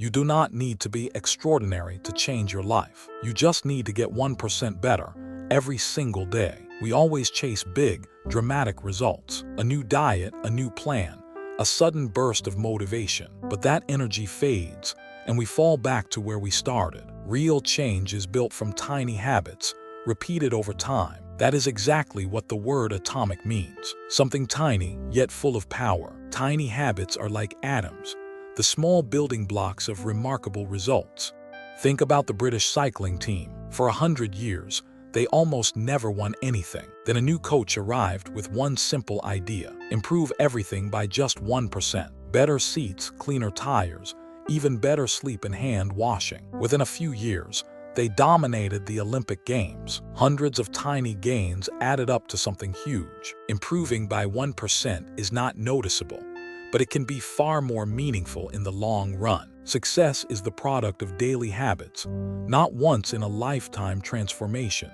You do not need to be extraordinary to change your life. You just need to get 1% better every single day. We always chase big, dramatic results. A new diet, a new plan, a sudden burst of motivation. But that energy fades, and we fall back to where we started. Real change is built from tiny habits, repeated over time. That is exactly what the word atomic means. Something tiny, yet full of power. Tiny habits are like atoms, the small building blocks of remarkable results. Think about the British cycling team. For 100 years, they almost never won anything. Then a new coach arrived with one simple idea: improve everything by just 1%. Better seats, cleaner tires, even better sleep and hand washing. Within a few years, they dominated the Olympic Games. Hundreds of tiny gains added up to something huge. Improving by 1% is not noticeable, but it can be far more meaningful in the long run. Success is the product of daily habits, not once-in-a-lifetime transformations.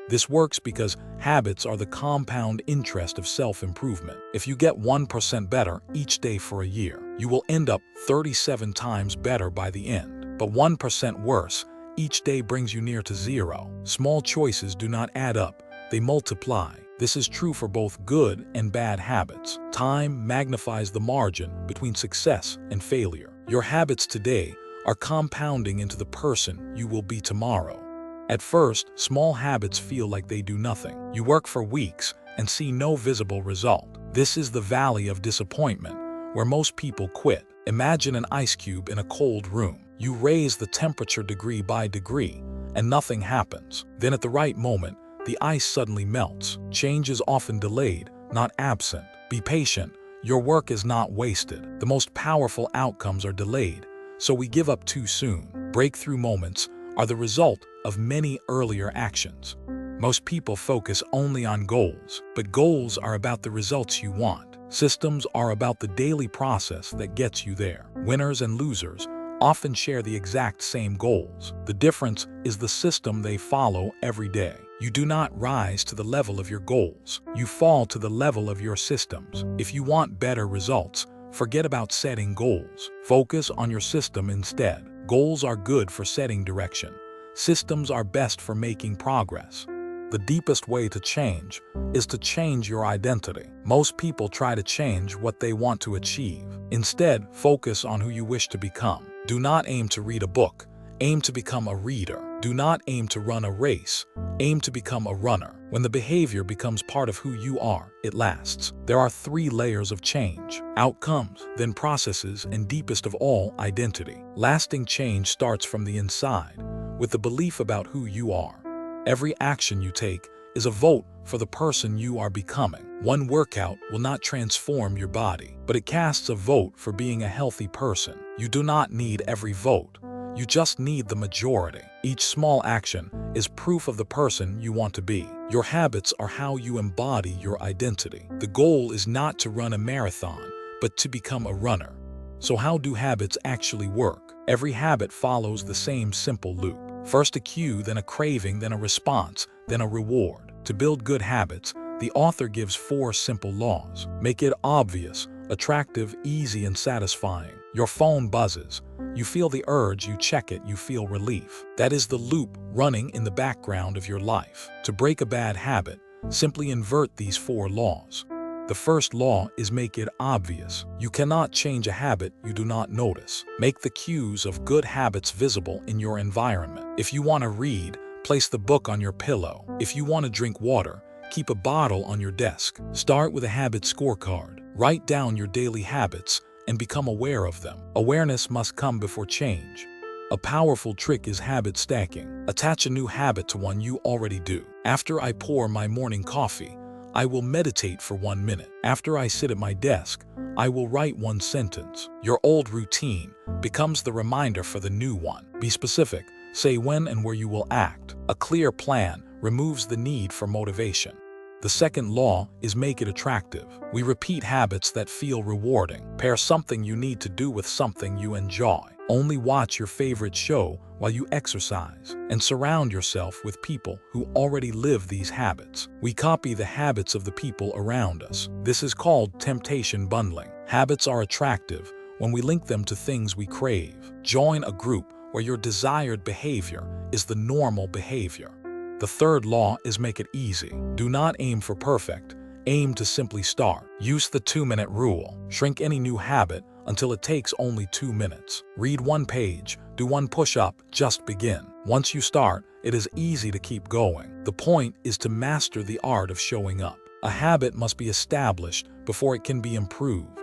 This works because habits are the compound interest of self-improvement. If you get 1% better each day for a year, you will end up 37 times better by the end. But 1% worse each day brings you near to zero. Small choices do not add up, they multiply. This is true for both good and bad habits. Time magnifies the margin between success and failure. Your habits today are compounding into the person you will be tomorrow. At first, small habits feel like they do nothing. You work for weeks and see no visible result. This is the valley of disappointment, where most people quit. Imagine an ice cube in a cold room. You raise the temperature degree by degree, and nothing happens. Then at the right moment, the ice suddenly melts. Change is often delayed, not absent. Be patient. Your work is not wasted. The most powerful outcomes are delayed, so we give up too soon. Breakthrough moments are the result of many earlier actions. Most people focus only on goals, but goals are about the results you want. Systems are about the daily process that gets you there. Winners and losers often share the exact same goals. The difference is the system they follow every day. You do not rise to the level of your goals. You fall to the level of your systems. If you want better results, forget about setting goals. Focus on your system instead. Goals are good for setting direction. Systems are best for making progress. The deepest way to change is to change your identity. Most people try to change what they want to achieve. Instead, focus on who you wish to become. Do not aim to read a book. Aim to become a reader. Do not aim to run a race. Aim to become a runner. When the behavior becomes part of who you are, it lasts. There are 3 layers of change: outcomes, then processes, and deepest of all, identity. Lasting change starts from the inside, with the belief about who you are. Every action you take is a vote for the person you are becoming. One workout will not transform your body, but it casts a vote for being a healthy person. You do not need every vote. You just need the majority. Each small action is proof of the person you want to be. Your habits are how you embody your identity. The goal is not to run a marathon, but to become a runner. So how do habits actually work? Every habit follows the same simple loop. First a cue, then a craving, then a response, then a reward. To build good habits, the author gives 4 simple laws. Make it obvious, attractive, easy, and satisfying. Your phone buzzes. You feel the urge, you check it, you feel relief. That is the loop running in the background of your life. To break a bad habit, simply invert these 4 laws. The first law is make it obvious. You cannot change a habit you do not notice. Make the cues of good habits visible in your environment. If you want to read, place the book on your pillow. If you want to drink water, keep a bottle on your desk. Start with a habit scorecard. Write down your daily habits and become aware of them. Awareness must come before change. A powerful trick is habit stacking. Attach a new habit to one you already do. After I pour my morning coffee, I will meditate for 1 minute. After I sit at my desk, I will write 1 sentence. Your old routine becomes the reminder for the new one. Be specific. Say when and where you will act. A clear plan removes the need for motivation. The second law is make it attractive. We repeat habits that feel rewarding. Pair something you need to do with something you enjoy. Only watch your favorite show while you exercise, and surround yourself with people who already live these habits. We copy the habits of the people around us. This is called temptation bundling. Habits are attractive when we link them to things we crave. Join a group where your desired behavior is the normal behavior. The third law is make it easy. Do not aim for perfect. Aim to simply start. Use the 2-minute rule. Shrink any new habit until it takes only 2 minutes. Read 1 page, do 1 push-up, just begin. Once you start, it is easy to keep going. The point is to master the art of showing up. A habit must be established before it can be improved.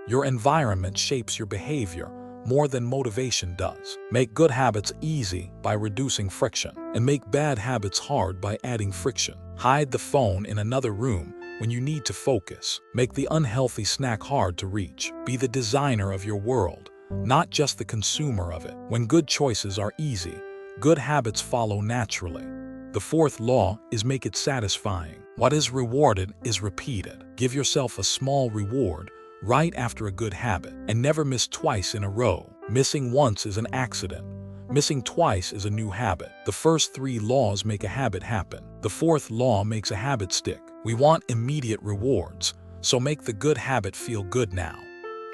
Your environment shapes your behavior more than motivation does. Make good habits easy by reducing friction, and make bad habits hard by adding friction. Hide the phone in another room when you need to focus. Make the unhealthy snack hard to reach. Be the designer of your world, not just the consumer of it. When good choices are easy, good habits follow naturally. The fourth law is make it satisfying. What is rewarded is repeated. Give yourself a small reward right after a good habit, and never miss twice in a row. Missing once is an accident. Missing twice is a new habit. The first 3 laws make a habit happen. The fourth law makes a habit stick. We want immediate rewards, so make the good habit feel good now.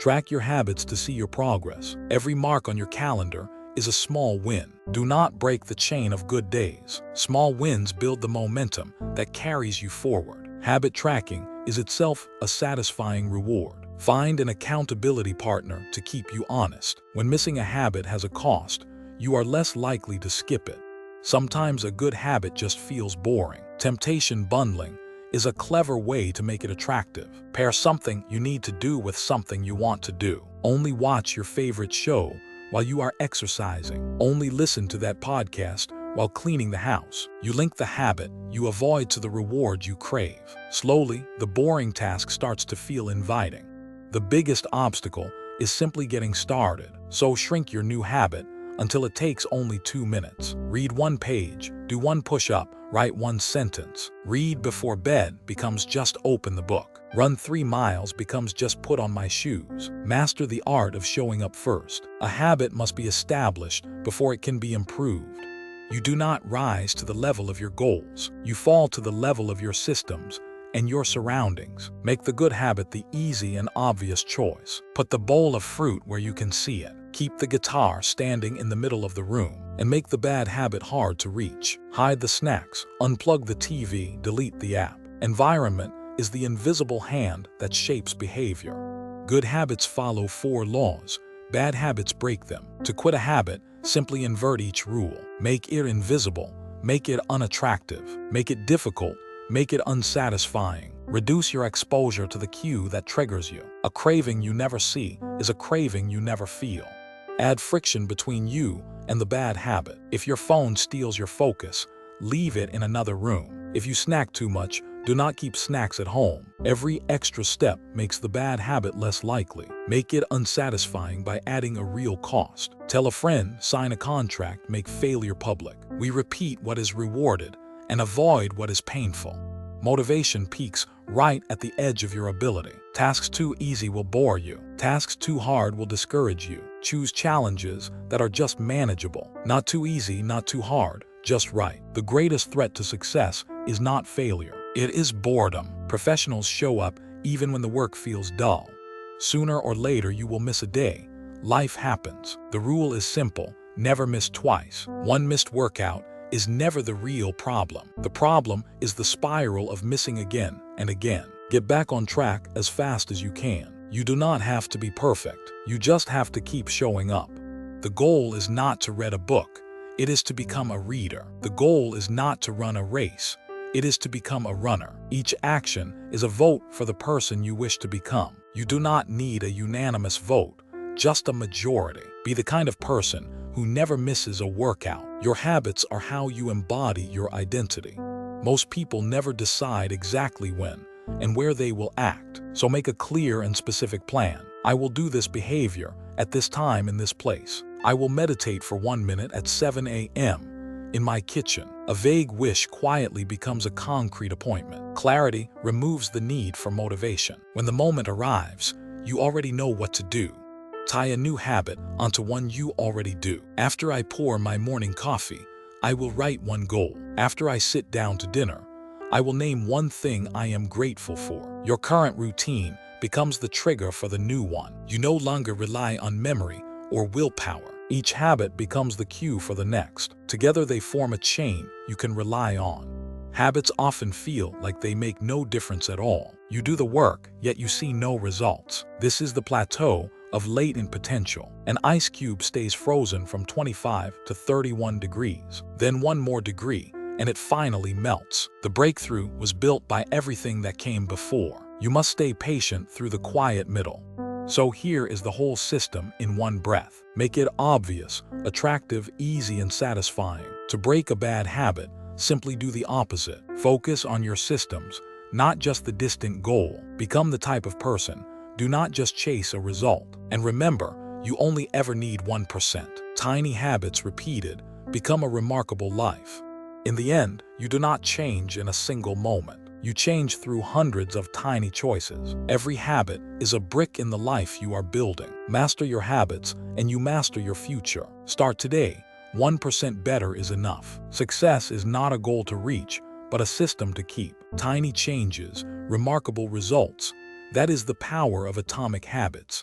Track your habits to see your progress. Every mark on your calendar is a small win. Do not break the chain of good days. Small wins build the momentum that carries you forward. Habit tracking is itself a satisfying reward. Find an accountability partner to keep you honest. When missing a habit has a cost, you are less likely to skip it. Sometimes a good habit just feels boring. Temptation bundling is a clever way to make it attractive. Pair something you need to do with something you want to do. Only watch your favorite show while you are exercising. Only listen to that podcast while cleaning the house. You link the habit you avoid to the reward you crave. Slowly, the boring task starts to feel inviting. The biggest obstacle is simply getting started, so shrink your new habit until it takes only 2 minutes. Read 1 page, do 1 push-up, write 1 sentence. Read before bed becomes just open the book. Run 3 miles becomes just put on my shoes. Master the art of showing up first. A habit must be established before it can be improved. You do not rise to the level of your goals. You fall to the level of your systems and your surroundings. Make the good habit the easy and obvious choice. Put the bowl of fruit where you can see it. Keep the guitar standing in the middle of the room, and make the bad habit hard to reach. Hide the snacks, unplug the TV, delete the app. Environment is the invisible hand that shapes behavior. Good habits follow 4 laws. Bad habits break them. To quit a habit, simply invert each rule. Make it invisible. Make it unattractive. Make it difficult. Make it unsatisfying. Reduce your exposure to the cue that triggers you. A craving you never see is a craving you never feel. Add friction between you and the bad habit. If your phone steals your focus, leave it in another room. If you snack too much, do not keep snacks at home. Every extra step makes the bad habit less likely. Make it unsatisfying by adding a real cost. Tell a friend, sign a contract, make failure public. We repeat what is rewarded and avoid what is painful. Motivation peaks right at the edge of your ability. Tasks too easy will bore you. Tasks too hard will discourage you. Choose challenges that are just manageable. Not too easy, not too hard, just right. The greatest threat to success is not failure. It is boredom. Professionals show up even when the work feels dull. Sooner or later you will miss a day. Life happens. The rule is simple. Never miss twice. 1 missed workout is never the real problem. The problem is the spiral of missing again and again. Get back on track as fast as you can. You do not have to be perfect. You just have to keep showing up. The goal is not to read a book. It is to become a reader. The goal is not to run a race. It is to become a runner. Each action is a vote for the person you wish to become. You do not need a unanimous vote, just a majority. Be the kind of person who never misses a workout. Your habits are how you embody your identity. Most people never decide exactly when and where they will act, so make a clear and specific plan. I will do this behavior at this time in this place. I will meditate for 1 minute at 7 a.m. in my kitchen. A vague wish quietly becomes a concrete appointment. Clarity removes the need for motivation. When the moment arrives, you already know what to do. Tie a new habit onto one you already do. After I pour my morning coffee, I will write 1 goal. After I sit down to dinner, I will name 1 thing I am grateful for. Your current routine becomes the trigger for the new one. You no longer rely on memory or willpower. Each habit becomes the cue for the next. Together they form a chain you can rely on. Habits often feel like they make no difference at all. You do the work, yet you see no results. This is the plateau of latent potential. An ice cube stays frozen from 25 to 31 degrees. Then one more degree, and it finally melts. The breakthrough was built by everything that came before. You must stay patient through the quiet middle. So here is the whole system in one breath. Make it obvious, attractive, easy, and satisfying. To break a bad habit, simply do the opposite. Focus on your systems, not just the distant goal. Become the type of person. Do not just chase a result. And remember, you only ever need 1%. Tiny habits repeated become a remarkable life. In the end, you do not change in a single moment. You change through hundreds of tiny choices. Every habit is a brick in the life you are building. Master your habits, and you master your future. Start today. 1% better is enough. Success is not a goal to reach, but a system to keep. Tiny changes, remarkable results. That is the power of atomic habits.